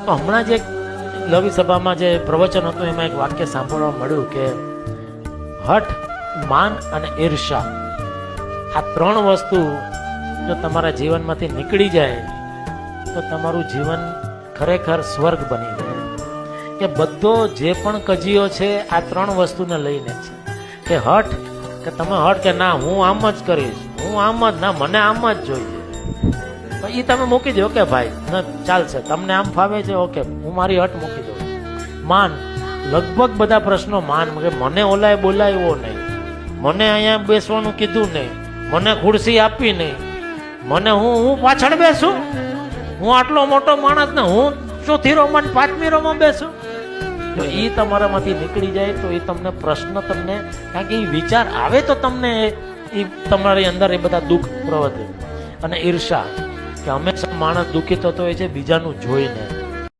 તો હમણાં જે લવી સભામાં જે પ્રવચન હતું એમાં એક વાક્ય સાંભળવા મળ્યું કે હઠ, માન અને ઈર્ષા, આ ત્રણ વસ્તુ જો તમારા જીવનમાંથી નીકળી જાય તો તમારું જીવન ખરેખર સ્વર્ગ બની જાય. કે બધો જે પણ કજીયો છે આ ત્રણ વસ્તુને લઈને છે. કે હઠ, કે તમે હઠ કે ના હું આમ જ કરીશ, હું આમ જ, ના મને આમ જ જોઈએ, એ તમે મૂકી દો કે ભાઈ ના ચાલશે, તમને આમ ફાવે છે, ઓકે હું મારી હઠ મૂકી દઉં. માન, લગભગ બધા પ્રશ્નો માન, કે મને ઓલાએ બોલાવ્યો નહીં, મને અહીંયા બેસવાનું કીધું નહીં, મને ખુરશી આપી નહીં, મને હું પાછળ બેસું, હું આટલો મોટો માણસ ને હું ચોથી રોમાં પાંચમી રોમાં બેસું. જો એ તમારામાંથી નીકળી જાય તો એ તમને પ્રશ્ન તમને, કારણ કે એ વિચાર આવે તો તમને એ તમારી અંદર એ બધા દુઃખ પ્રવર્તે. અને ઈર્ષા, કે હંમેશા માણસ દુઃખી થતો હોય છે બીજાનું જોઈને.